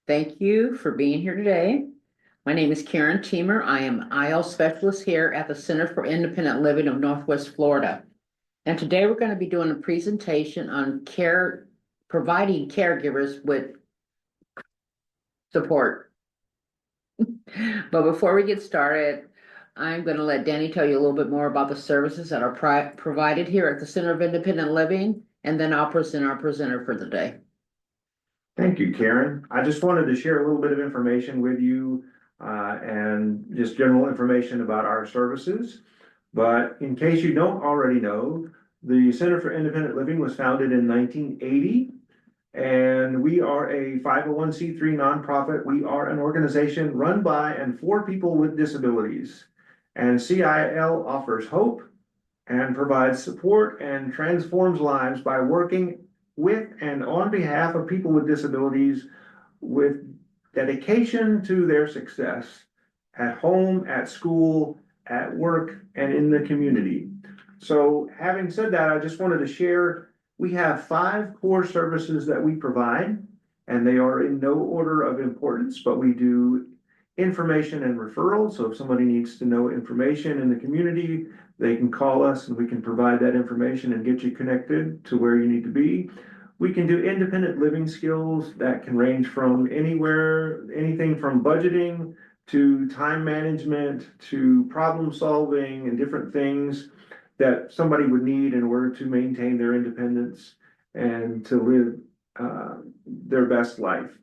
Thank you for being here today. My name is Karen Teemer. I am IL specialist here at the Center for Independent Living of Northwest Florida. And today we're going to be doing a presentation on providing caregivers with support. But before we get started, I'm going to let Danny tell you a little bit more about the services that are provided here at the Center of Independent Living, and then I'll present our presenter for the day. Thank you, Karen. I just wanted to share a little bit of information with you and just general information about our services. But in case you don't already know, the Center for Independent Living was founded in 1980, and we are a 501c3 nonprofit. We are an organization run by and for people with disabilities. And CIL offers hope and provides support and transforms lives by working with and on behalf of people with disabilities with dedication to their success at home, at school, at work, and in the community. So having said that, I just wanted to share, we have 5 core services that we provide, and they are in no order of importance, but we do information and referral. So if somebody needs to know information in the community, they can call us and we can provide that information and get you connected to where you need to be. We can do independent living skills that can range from anywhere, anything from budgeting to time management to problem solving and different things that somebody would need in order to maintain their independence and to live their best life.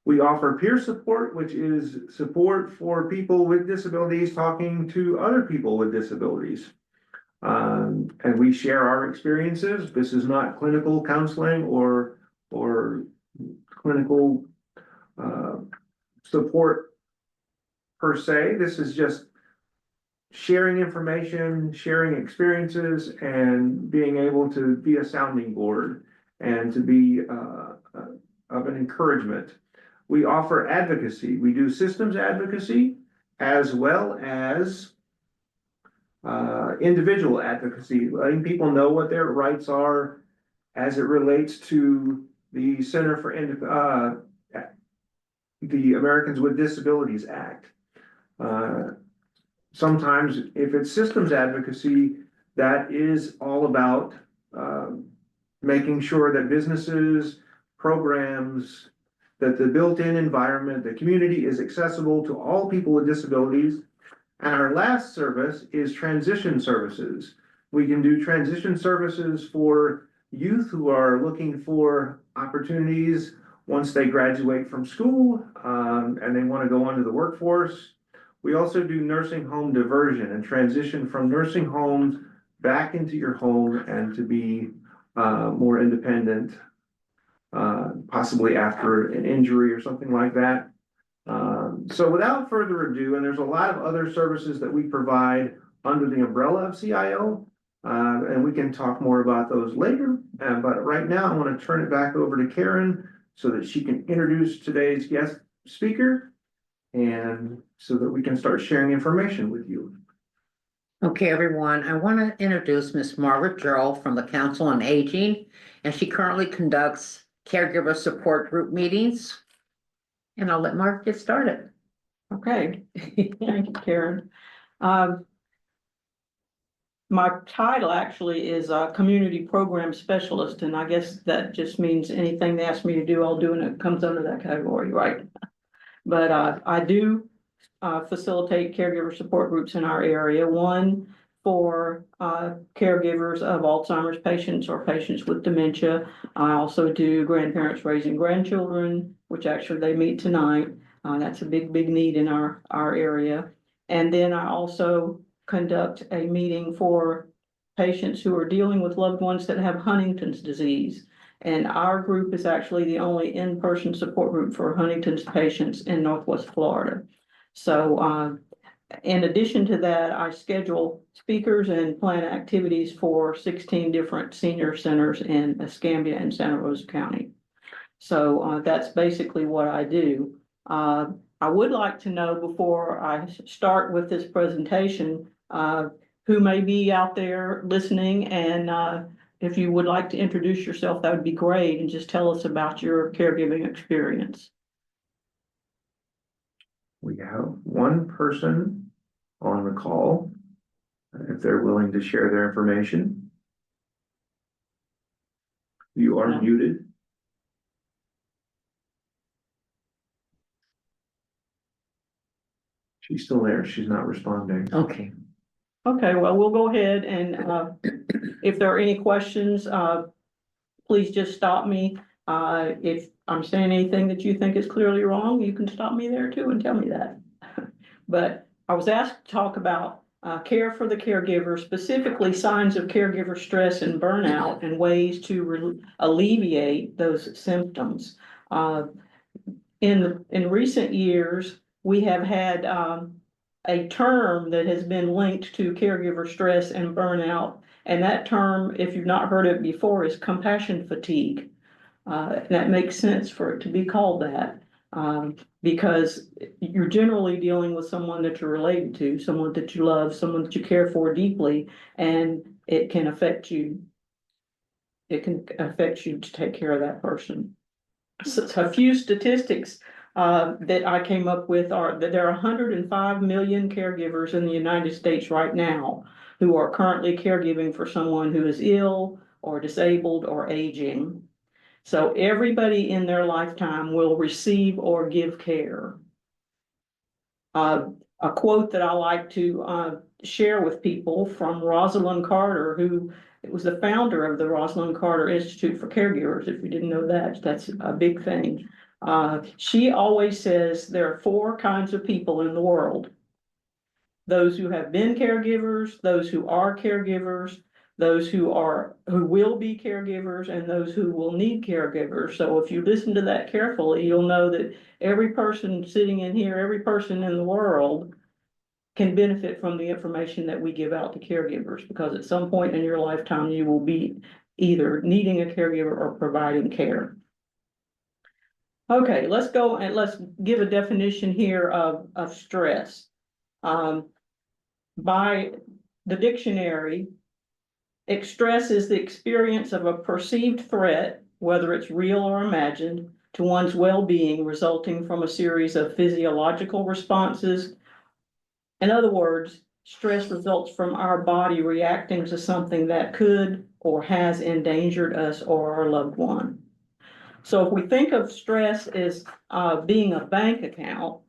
We offer peer support, which is support for people with disabilities talking to other people with disabilities. And we share our experiences. This is not clinical counseling or clinical support per se. This is just sharing information, sharing experiences, and being able to be a sounding board and to be of an encouragement. We offer advocacy. We do systems advocacy as well as individual advocacy, letting people know what their rights are as it relates to the Center for the Americans with Disabilities Act. Sometimes if it's systems advocacy, that is all about making sure that businesses, programs, that the built-in environment, the community is accessible to all people with disabilities. And our last service is transition services. We can do transition services for youth who are looking for opportunities once they graduate from school and they want to go onto the workforce. We also do nursing home diversion and transition from nursing homes back into your home and to be more independent, possibly after an injury or something like that. So without further ado, and there's a lot of other services that we provide under the umbrella of CIL, and we can talk more about those later. But right now, I want to turn it back over to Karen so that she can introduce today's guest speaker and so that we can start sharing information with you. Okay, everyone, I want to introduce Ms. Margaret Jerauld from the Council on Aging, and she currently conducts caregiver support group meetings. And I'll let Mark get started. Okay, thank you, Karen. My title actually is a community program specialist, and I guess that just means anything they ask me to do, I'll do, and it comes under that category, right? But I do facilitate caregiver support groups in our area. One for caregivers of Alzheimer's patients or patients with dementia. I also do grandparents raising grandchildren, which actually they meet tonight. That's a big need in our area. And then I also conduct a meeting for patients who are dealing with loved ones that have Huntington's disease. And our group is actually the only in-person support group for Huntington's patients in Northwest Florida. So in addition to that, I schedule speakers and plan activities for 16 different senior centers in Escambia and Santa Rosa County. So that's basically what I do. I would like to know before I start with this presentation, who may be out there listening, and if you would like to introduce yourself, that would be great, and just tell us about your caregiving experience. We have one person on the call, if they're willing to share their information. You are No. muted. She's still there. She's not responding. Okay. Okay, well, we'll go ahead and, if there are any questions, please just stop me. If I'm saying anything that you think is clearly wrong, you can stop me there too and tell me that. But I was asked to talk about, care for the caregiver, specifically signs of caregiver stress and burnout and ways to alleviate those symptoms. In recent years, we have had, a term that has been linked to caregiver stress and burnout. And that term, if you've not heard it before, is compassion fatigue. That makes sense for it to be called that, because you're generally dealing with someone that you're related to, someone that you love, someone that you care for deeply, and it can affect you. It can affect you to take care of that person. So a few statistics that I came up with are that there are 105 million caregivers in the United States right now who are currently caregiving for someone who is ill or disabled or aging. So everybody in their lifetime will receive or give care. A quote that I like to share with people from Rosalind Carter, who was the founder of the Rosalind Carter Institute for Caregivers. If you didn't know that, that's a big thing. She always says there are four kinds of people in the world: those who have been caregivers, those who are caregivers, those who will be caregivers, and those who will need caregivers. So if you listen to that carefully, you'll know that every person sitting in here, every person in the world can benefit from the information that we give out to caregivers, because at some point in your lifetime, you will be either needing a caregiver or providing care. Okay, let's go and let's give a definition here of stress. By the dictionary, stress is the experience of a perceived threat, whether it's real or imagined, to one's well-being, resulting from a series of physiological responses. In other words, stress results from our body reacting to something that could or has endangered us or our loved one. So if we think of stress as being a bank account,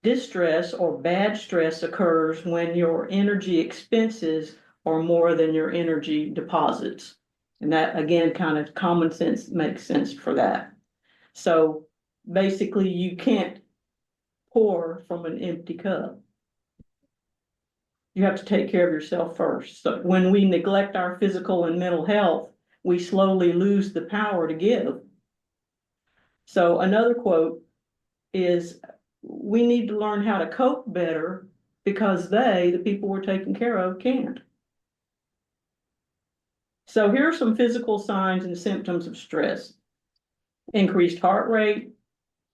distress or bad stress occurs when your energy expenses are more than your energy deposits. And that, again, kind of common sense makes sense for that. So basically, you can't pour from an empty cup. You have to take care of yourself first. So when we neglect our physical and mental health, we slowly lose the power to give. So another quote is, we need to learn how to cope better because the people we're taking care of, can't. So here are some physical signs and symptoms of stress: increased heart rate,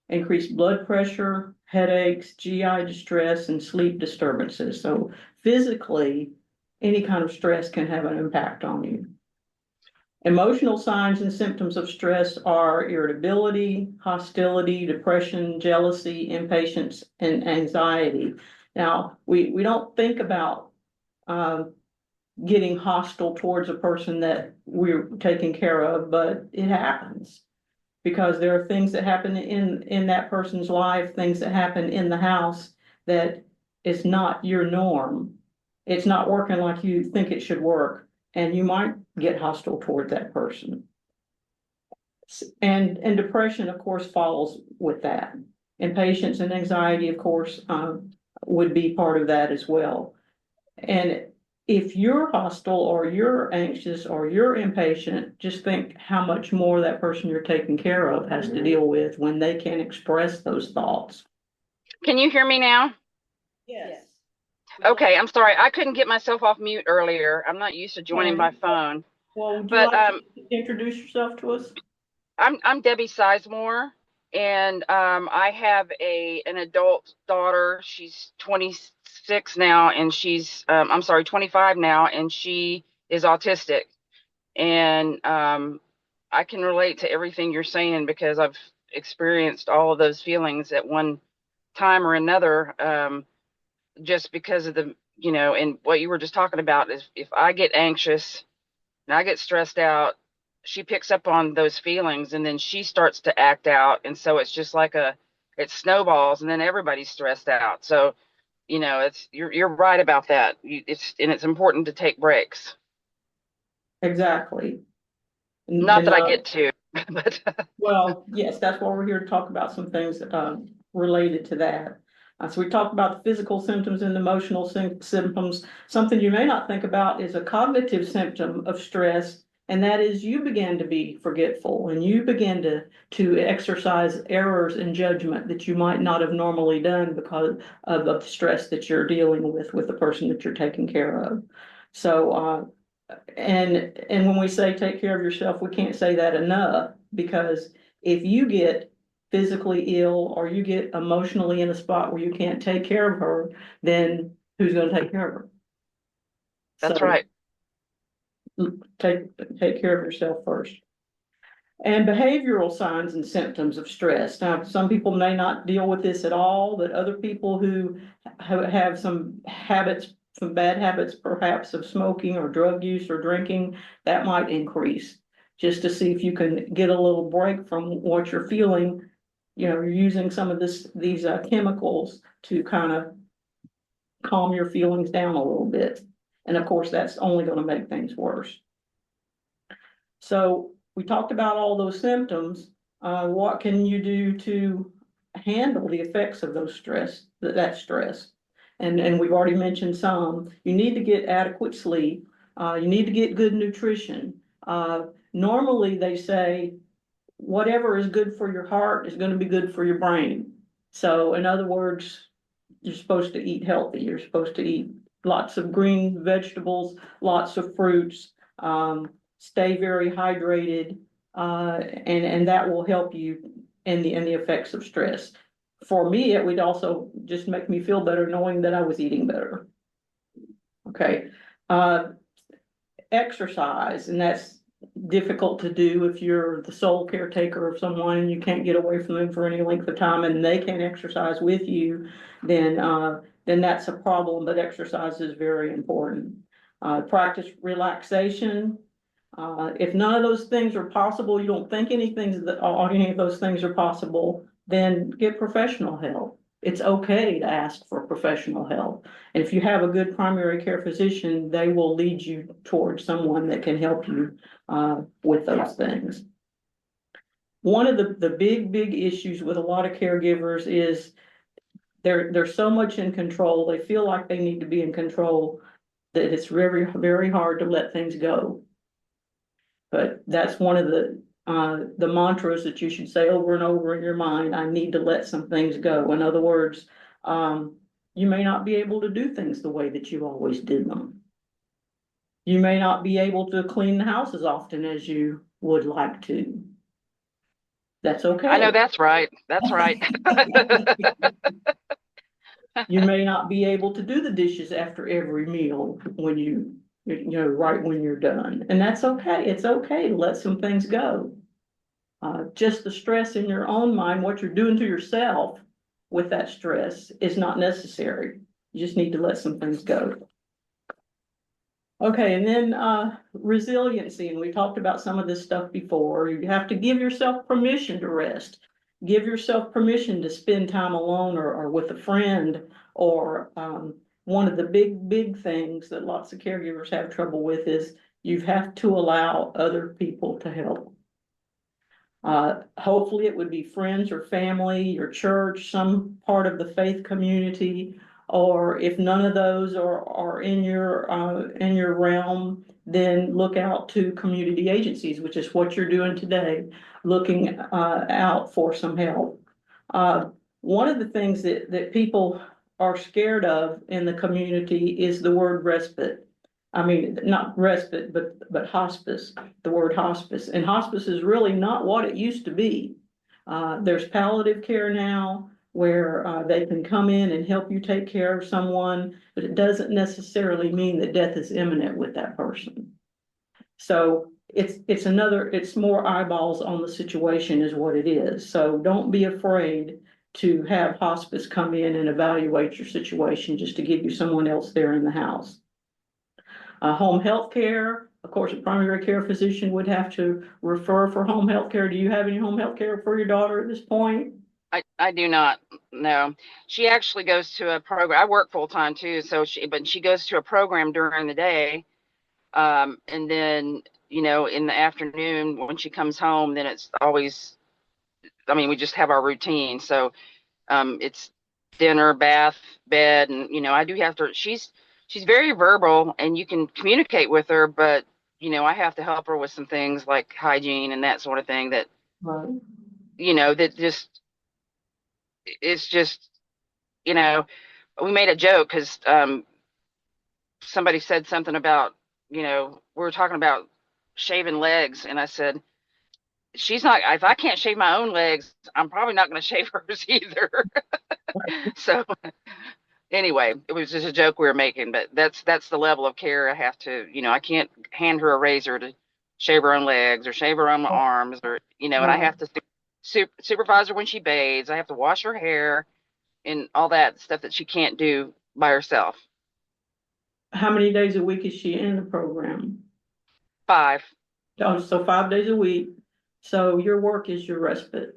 increased blood pressure, headaches, GI distress, and sleep disturbances. So physically, any kind of stress can have an impact on you. Emotional signs and symptoms of stress are irritability, hostility, depression, jealousy, impatience, and anxiety. Now, we don't think about getting hostile towards a person that we're taking care of, but it happens because there are things that happen in that person's life, things that happen in the house that is not your norm. It's not working like you think it should work, and you might get hostile toward that person. And depression, of course, follows with that. Impatience and anxiety, of course, would be part of that as well. And if you're hostile or you're anxious or you're impatient, just think how much more that person you're taking care of has to deal with when they can't express those thoughts. Can you hear me now? Yes. Okay, I'm sorry. I couldn't get myself off mute earlier. I'm not used to joining by phone. Well, would you But like to introduce yourself to us? I'm Debbie Sizemore, and I have an adult daughter. She's 26 now, and she's 25 now, and she is autistic. And I can relate to everything you're saying because I've experienced all of those feelings at one time or another, just because of the, and what you were just talking about is if I get anxious and I get stressed out, she picks up on those feelings and then she starts to act out. And so it's just like it snowballs and then everybody's stressed out. So, you're right about that. It's important to take breaks. Exactly. Not that I get to, but Well, yes, that's why we're here to talk about some things related to that. So we talked about the physical symptoms and emotional symptoms. Something you may not think about is a cognitive symptom of stress, and that is you begin to be forgetful and you begin to exercise errors in judgment that you might not have normally done because of the stress that you're dealing with the person that you're taking care of. So and when we say take care of yourself, we can't say that enough, because if you get physically ill or you get emotionally in a spot where you can't take care of her, then who's going to take care of her? that's So right. take care of yourself first. And behavioral signs and symptoms of stress. Now, some people may not deal with this at all, but other people who have some habits, some bad habits, perhaps of smoking or drug use or drinking, that might increase. Just to see if you can get a little break from what you're feeling. You're using some of these chemicals to kind of calm your feelings down a little bit. And of course, that's only going to make things worse. So we talked about all those symptoms. What can you do to handle the effects of those stress, that stress? And we've already mentioned some. You need to get adequate sleep. You need to get good nutrition. Normally they say whatever is good for your heart is going to be good for your brain. So in other words, you're supposed to eat healthy. You're supposed to eat lots of green vegetables, lots of fruits, stay very hydrated, and that will help you in the effects of stress. For me, it would also just make me feel better knowing that I was eating better. Okay. Exercise, and that's difficult to do if you're the sole caretaker of someone and you can't get away from them for any length of time and they can't exercise with you, then that's a problem. But exercise is very important. Practice relaxation. If none of those things are possible, you don't think any of those things are possible, then get professional help. It's okay to ask for professional help. And if you have a good primary care physician, they will lead you towards someone that can help you with those things. One of the big issues with a lot of caregivers is they're so much in control. They feel like they need to be in control that it's very, very hard to let things go. But that's one of the mantras that you should say over and over in your mind. I need to let some things go. In other words, you may not be able to do things the way that you always did them. You may not be able to clean the house as often as you would like to. That's okay. I know that's right. That's right. You may not be able to do the dishes after every meal when right when you're done. And that's okay. It's okay to let some things go. Just the stress in your own mind, what you're doing to yourself with that stress is not necessary. You just need to let some things go. Okay, and then resiliency, and we talked about some of this stuff before. You have to give yourself permission to rest. Give yourself permission to spend time alone or with a friend, or one of the big things that lots of caregivers have trouble with is you have to allow other people to help. Hopefully it would be friends or family, your church, some part of the faith community, or if none of those are in your realm, then look out to community agencies, which is what you're doing today, looking out for some help. One of the things that people are scared of in the community is the word respite. I mean, not respite, but hospice, the word hospice. And hospice is really not what it used to be. There's palliative care now where they can come in and help you take care of someone, but it doesn't necessarily mean that death is imminent with that person. So it's more eyeballs on the situation is what it is. So don't be afraid to have hospice come in and evaluate your situation, just to give you someone else there in the house. Home health care, of course, a primary care physician would have to refer for home health care. Do you have any home health care for your daughter at this point? I do not. No, she actually goes to a program. I work full time too, so but she goes to a program during the day. And then, in the afternoon when she comes home, then it's always, I mean, we just have our routine. So, it's dinner, bath, bed, and, I do have to, she's very verbal and you can communicate with her, but, I have to help her with some things like hygiene and that sort of thing that, Right. that just, it's just, we made a joke because, somebody said something about, we were talking about shaving legs, and I said, if I can't shave my own legs, I'm probably not going to shave hers either. So anyway, it was just a joke we were making, but that's the level of care I have to, I can't hand her a razor to shave her own legs or shave her own arms, or, and I have to supervise her when she bathes. I have to wash her hair and all that stuff that she can't do by herself. How many days a week is she in the program? 5. Oh, so 5 days a week. So your work is your respite.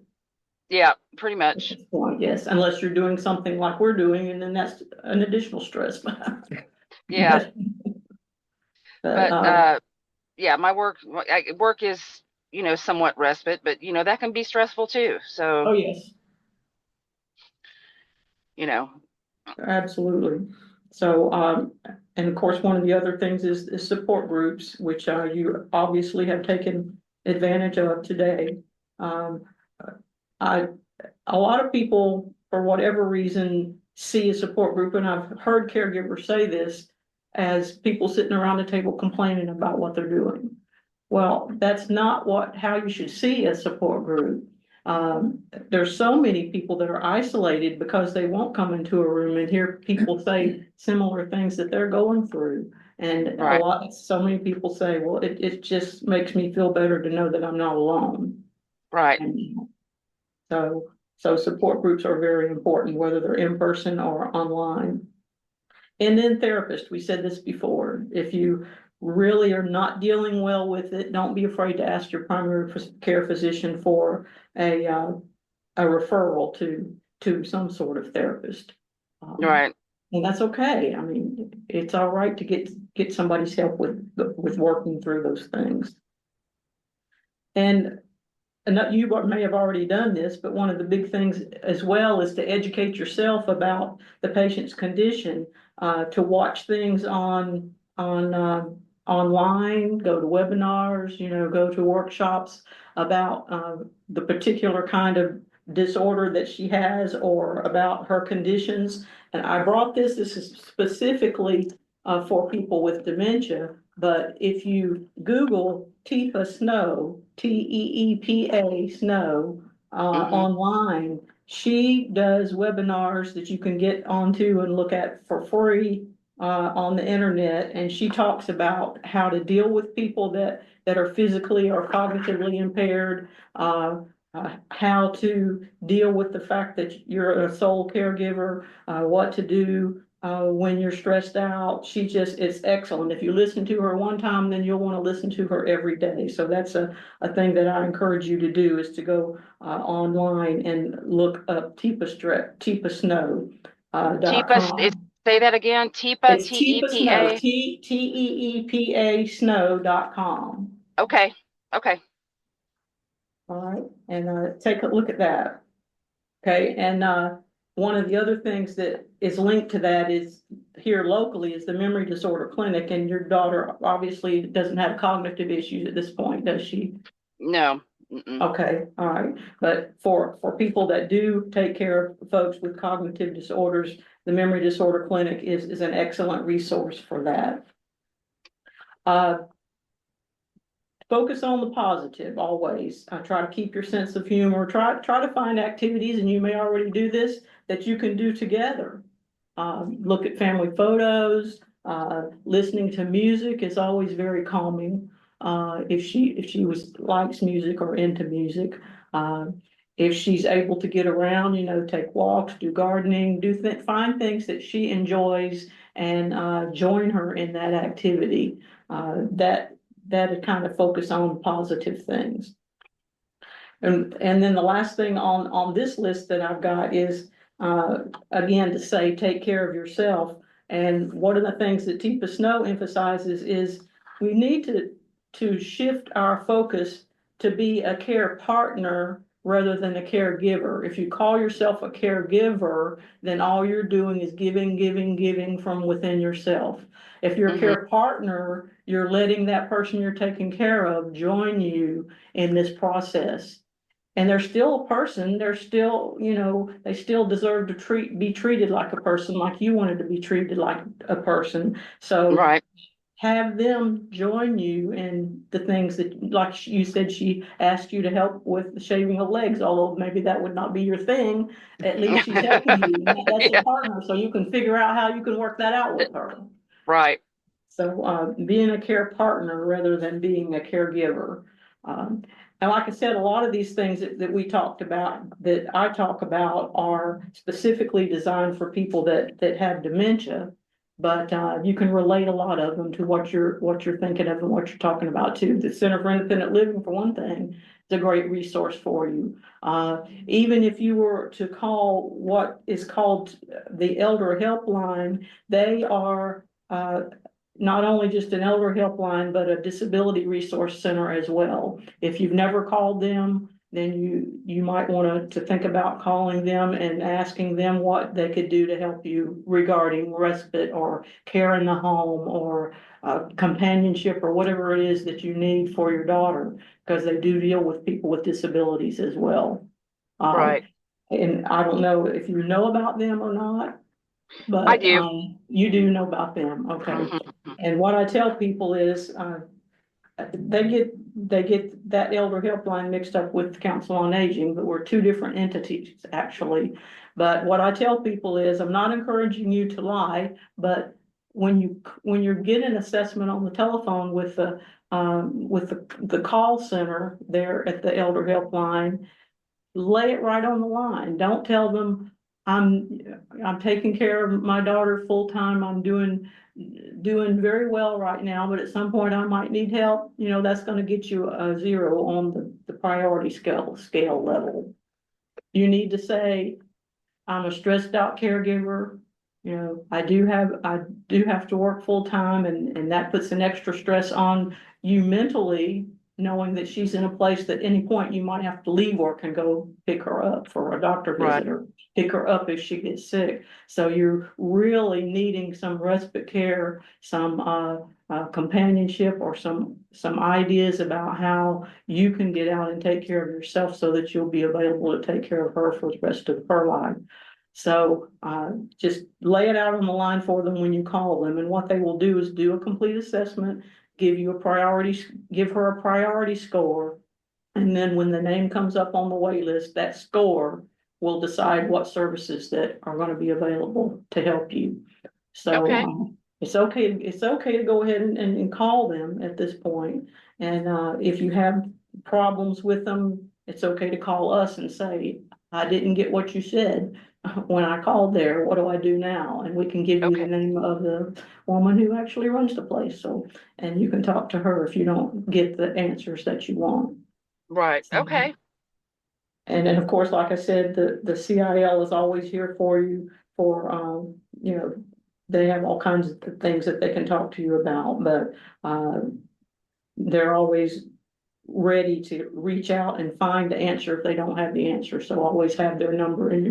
Yeah, pretty At much. this point, yes, unless you're doing something like we're doing, and then that's an additional stress. Yeah. But, But yeah, my work is, somewhat respite, but that can be stressful too. oh, So, yes, you know, absolutely. So, and of course, one of the other things is support groups, which, you obviously have taken advantage of today. Um, I, a lot of people, for whatever reason, see a support group, and I've heard caregivers say this, as people sitting around the table complaining about what they're doing. Well, that's not how you should see a support group. There's so many people that are isolated because they won't come into a room and hear people say similar things that they're going through. And right, so many people say, well, it just makes me feel better to know that I'm not alone. right. And so support groups are very important, whether they're in person or online. And then therapist, we said this before, if you really are not dealing well with it, don't be afraid to ask your primary care physician for a referral to some sort of therapist. Right. And that's okay. I mean, it's all right to get somebody's help with working through those things. And you may have already done this, but one of the big things as well is to educate yourself about the patient's condition, to watch things online, go to webinars, go to workshops about the particular kind of disorder that she has or about her conditions. And I brought this is specifically for people with dementia. But if you Google Teepa Snow, TEEPA Snow, online, she does webinars that you can get onto and look at for free on the internet. And she talks about how to deal with people that are physically or cognitively impaired, how to deal with the fact that you're a sole caregiver, what to do when you're stressed out. It's excellent. If you listen to her one time, then you'll want to listen to her every day. So that's a thing that I encourage you to do, is to go online and look up Teepa Snow. Teepa, .com. say that again. Teepa, It's Teepa Snow, Teepa. TEEPA Snow.com. Okay. Okay. All right, and take a look at that. Okay, and one of the other things that is linked to that is here locally is the Memory Disorder Clinic, and your daughter obviously doesn't have cognitive issues at this point, does she? No. Mm-mm. Okay, all right, but for people that do take care of folks with cognitive disorders, the Memory Disorder Clinic is an excellent resource for that. Focus on the positive always. Try to keep your sense of humor. Try to find activities, and you may already do this, that you can do together. Look at family photos. Listening to music is always very calming. If she likes music or into music, if she's able to get around, take walks, do gardening, find things that she enjoys and join her in that activity. That kind of focus on positive things. And then the last thing on this list that I've got is, again, to say, take care of yourself. And one of the things that Teepa Snow emphasizes is we need to shift our focus to be a care partner rather than a caregiver. If you call yourself a caregiver, then all you're doing is giving from within yourself. If you're a care partner, you're letting that person you're taking care of join you in this process. And they're still a person, they're still, they still deserve to be treated like a person, like you wanted to be treated like a person. So Right. have them join you in the things that, like you said, she asked you to help with the shaving of legs, although maybe that would not be your thing. At least she's helping you. That's your partner, so you can figure out how you can work that out with her. Right. So being a care partner rather than being a caregiver. And like I said, a lot of these things that we talked about, that I talk about, are specifically designed for people that have dementia. But you can relate a lot of them to what you're thinking of and what you're talking about too. The Center for Independent Living, for one thing, is a great resource for you. Even if you were to call what is called the Elder Helpline, they are not only just an elder helpline, but a disability resource center as well. If you've never called them, then you might want to think about calling them and asking them what they could do to help you regarding respite or care in the home or companionship or whatever it is that you need for your daughter, because they do deal with people with disabilities as well. Right. And I don't know if you know about them or not, I but do. you do know about them, okay? Mhm. And what I tell people is, they get that elder helpline mixed up with the Council on Aging, but we're two different entities, actually. But what I tell people is, I'm not encouraging you to lie, but when you get an assessment on the telephone with the call center there at the elder helpline, lay it right on the line. Don't tell them I'm taking care of my daughter full time. I'm doing very well right now, but at some point I might need help. That's going to get you a 0 on the priority scale level. You need to say, I'm a stressed out caregiver. I do have to work full time, and that puts an extra stress on you mentally, knowing that she's in a place that any point you might have to leave work and go pick her up for a doctor Right. visit or pick her up if she gets sick. So you're really needing some respite care, some companionship, or some ideas about how you can get out and take care of yourself so that you'll be available to take care of her for the rest of her life. So just lay it out on the line for them when you call them, and what they will do is do a complete assessment, give her a priority score, and then when the name comes up on the wait list, that score will decide what services that are going to be available to help you. So Okay. it's okay to go ahead and call them at this point. And if you have problems with them, it's okay to call us and say, I didn't get what you said when I called there. What do I do now? And we can give you the Okay. name of the woman who actually runs the place. So, and you can talk to her if you don't get the answers that you want. Right. Okay. And then, of course, like I said, the CIL is always here for you for, they have all kinds of things that they can talk to you about, but, they're always ready to reach out and find the answer if they don't have the answer. So always have their number in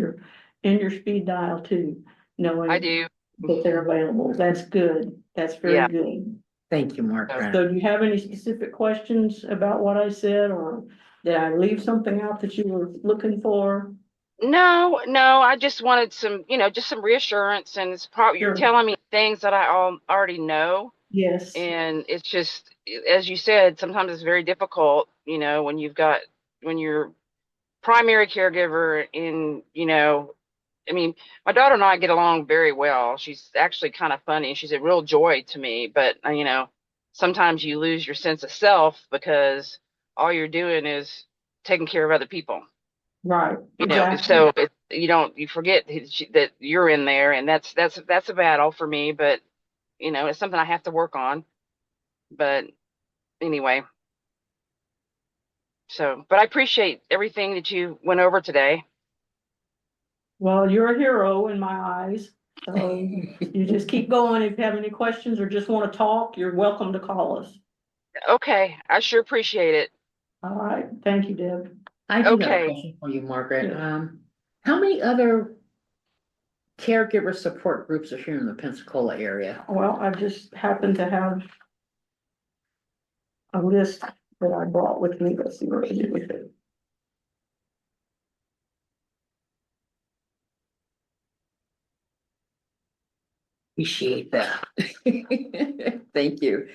your speed dial too, I knowing do. that they're available. That's good. That's very Yeah. good. Thank you, Margaret. So do you have any specific questions about what I said, or did I leave something out that you were looking for? No, I just wanted some, just some reassurance, and it's probably you're Sure. telling me things that I already know, Yes. and it's just, as you said, sometimes it's very difficult, when when you're primary caregiver I mean, my daughter and I get along very well. She's actually kind of funny. She's a real joy to me, but sometimes you lose your sense of self because all you're doing is taking care of other people. Right, You know, exactly. so you forget that you're in there, and that's a battle for me, but it's something I have to work on. But anyway, but I appreciate everything that you went over today. Well, you're a hero in my eyes. So you just keep going. If you have any questions or just want to talk, you're welcome to call us. Okay, I sure appreciate it. All right. Thank you, Deb. I do have a Okay. question for you, Margaret. Yeah. How many other caregiver support groups are here in the Pensacola area? Well, I just happen to have a list that I brought with me. Let's see what I did with it. Appreciate that. Thank you.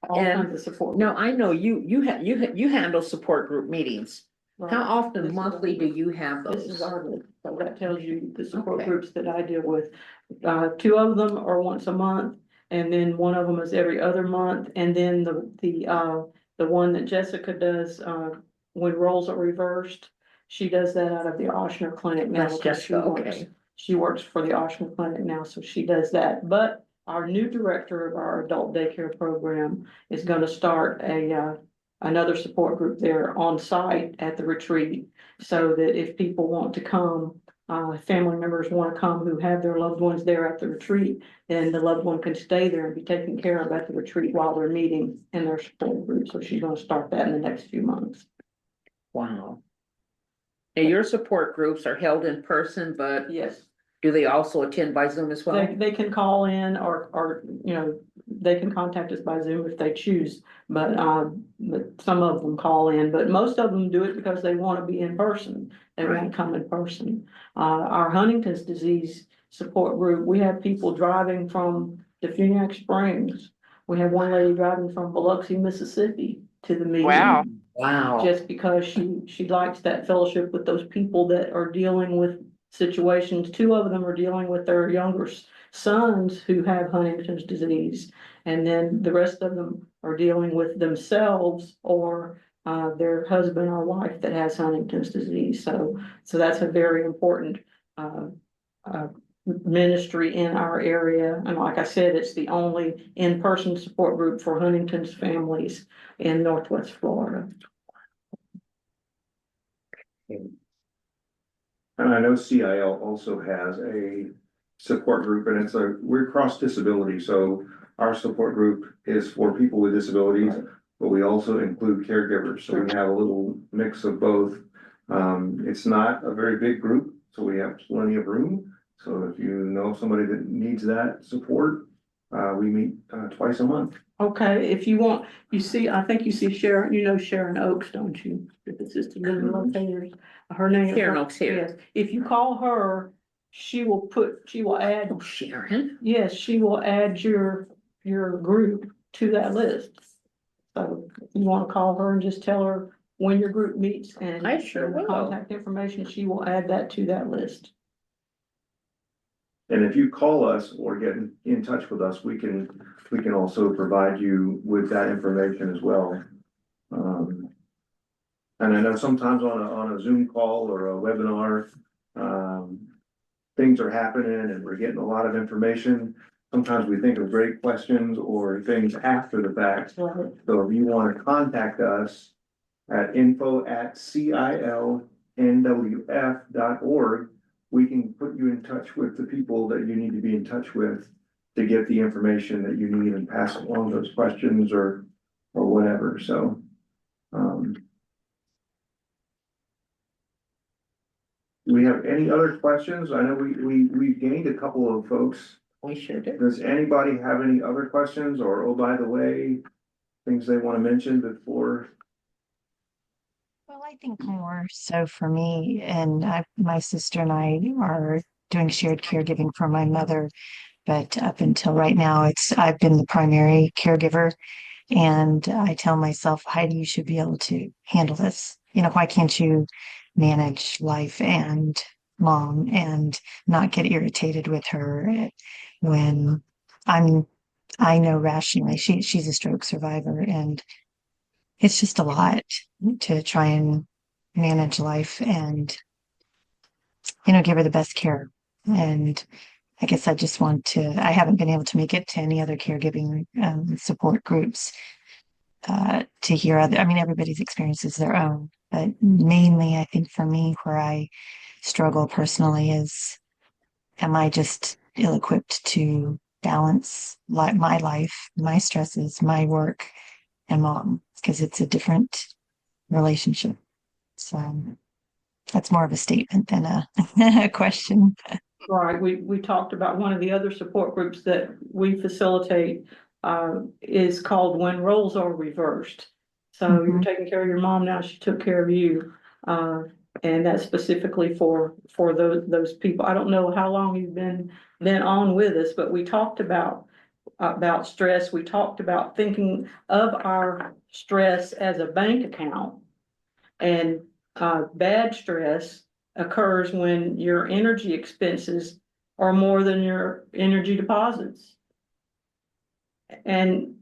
All And- kinds of support. No, I know you handle support group meetings. Right. How This often is- monthly do you have This is those? our list. So that tells you the support Okay. groups that I deal with. Two of them are once a month, and then one of them is every other month, and then the one that Jessica does, when roles are reversed, she does that out of the Oshner Clinic now. That's because Jessica, okay. She works for the Oshner Clinic now, so she does that. But our new director of our adult daycare program is gonna start another support group there on site at the retreat. So that if people want to come, family members want to come who have their loved ones there at the retreat, then the loved one can stay there and be taken care of at the retreat while they're meeting in their support group. So she's gonna start that in the next few months. Wow. Now, your support groups are held in person, but Yes. do they also attend by Zoom as well? They can call in or, they can contact us by Zoom if they choose, but some of them call in, but most of them do it because they want to be in person. They want to come in person. Our Huntington's disease support group, we have people driving from Defuniak Springs. We have one lady driving from Biloxi, Mississippi to the meeting. Wow. Wow. Just because she likes that fellowship with those people that are dealing with situations. Two of them are dealing with their younger sons who have Huntington's disease. And then the rest of them are dealing with themselves or their husband or wife that has Huntington's disease. So that's a very important ministry in our area. And like I said, it's the only in-person support group for Huntington's families in Northwest Florida. And I know CIL also has a support group, and we're cross disability, so our support group is for people with disabilities, but we also include caregivers, so we have a little mix of both. It's not a very big group, so we have plenty of room. So if you know somebody that needs that support, we meet twice a month. Okay, if you want, I think you see Sharon, Sharon Oaks, don't you? If it's just a little locators, her name. Sharon Oaks here. Yes, if you call her, she will add, Oh, Sharon. yes, she will add your group to that list. So if you want to call her and just tell her when your group meets and I sure the will. contact information, she will add that to that list. And if you call us or get in touch with us, we can also provide you with that information as well. And I know sometimes on a Zoom call or a webinar, things are happening and we're getting a lot of information. Sometimes we think of great questions or things after the fact. Right. So if you want to contact us at info@CILNWF.org, we can put you in touch with the people that you need to be in touch with to get the information that you need and pass along those questions or whatever, so. Do we have any other questions? I know we gained a couple of folks. We sure do. Does anybody have any other questions or, oh, by the way, things they want to mention before? Well, I think more so for me, and my sister and I are doing shared caregiving for my mother, but up until right now, I've been the primary caregiver, and I tell myself, Heidi, you should be able to handle this. Why can't you manage life and mom and not get irritated with her when I know rationally she's a stroke survivor, and it's just a lot to try and manage life and give her the best care. And I guess I just I haven't been able to make it to any other caregiving support groups to hear I mean, everybody's experience is their own, but mainly I think for me, where I struggle personally is, am I just ill-equipped to balance my life, my stresses, my work, and mom? Because it's a different relationship. So that's more of a statement than a question. Right, we talked about one of the other support groups that we facilitate is called When Roles Are Reversed. So you're Mhm. taking care of your mom, now she took care of you. And that's specifically for those people. I don't know how long you've been on with us, but we talked about stress. We talked about thinking of our stress as a bank account. And bad stress occurs when your energy expenses are more than your energy deposits. And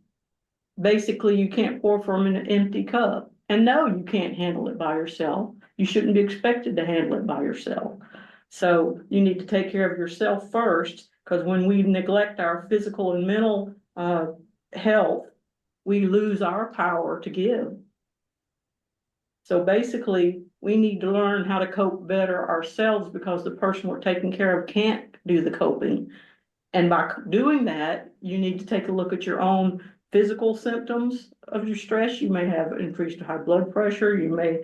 basically, you can't pour from an empty cup. And no, you can't handle it by yourself. You shouldn't be expected to handle it by yourself. So you need to take care of yourself first, because when we neglect our physical and mental health, we lose our power to give. So basically, we need to learn how to cope better ourselves, because the person we're taking care of can't do the coping. And by doing that, you need to take a look at your own physical symptoms of your stress. You may have increased high blood pressure. You may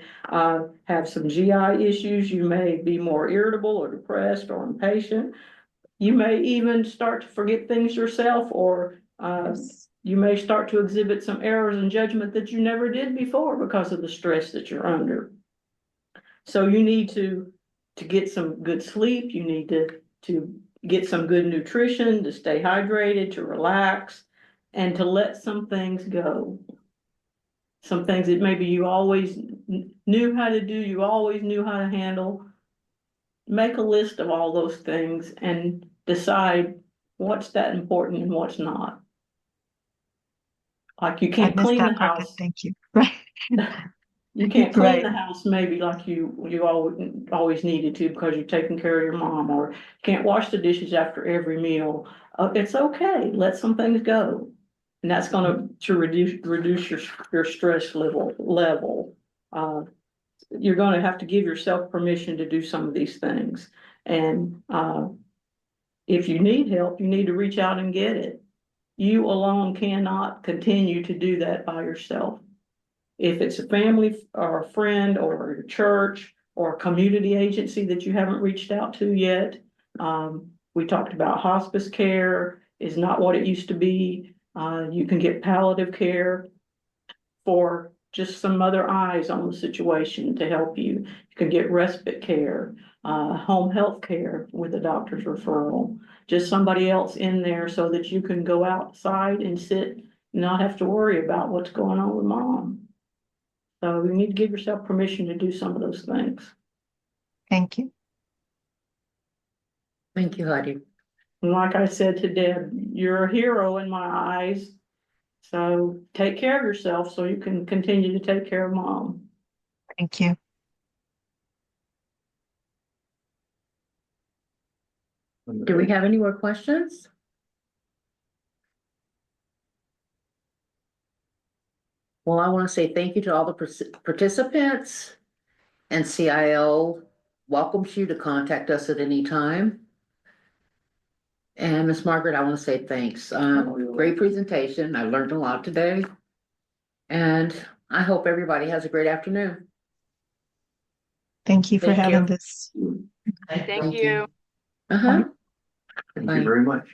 have some GI issues. You may be more irritable or depressed or impatient. You may even start to forget things yourself, or you may start to exhibit some errors in judgment that you never did before because of the stress that you're under. So you need to get some good sleep. You need to get some good nutrition, to stay hydrated, to relax, and to let some things go. Some things that maybe you always knew how to do, you always knew how to handle. Make a list of all those things and decide what's that important and what's not. Like you I can't missed clean the that part, but house. thank you. Right. You can't clean Right. the house maybe like you always needed to, because you're taking care of your mom, or you can't wash the dishes after every meal. It's okay. Let some things go. And that's gonna to reduce your stress level. You're gonna have to give yourself permission to do some of these things. And if you need help, you need to reach out and get it. You alone cannot continue to do that by yourself. If it's a family or a friend or a church or a community agency that you haven't reached out to yet, we talked about hospice care is not what it used to be. You can get palliative care for just some other eyes on the situation to help you. You can get respite care, home health care with a doctor's referral, just somebody else in there so that you can go outside and sit and not have to worry about what's going on with mom. So you need to give yourself permission to do some of those things. Thank you. Thank you, Heidi. And like I said to Deb, you're a hero in my eyes. So take care of yourself so you can continue to take care of mom. Thank you. Do we have any more questions? Well, I want to say thank you to all the participants, and CIL welcomes you to contact us at any time. And Miss Margaret, I want to say thanks. Great presentation. I learned a lot today. And I hope everybody has a great afternoon. Thank you for Thank having you. this. Thank you. Uh-huh. Thank you very much.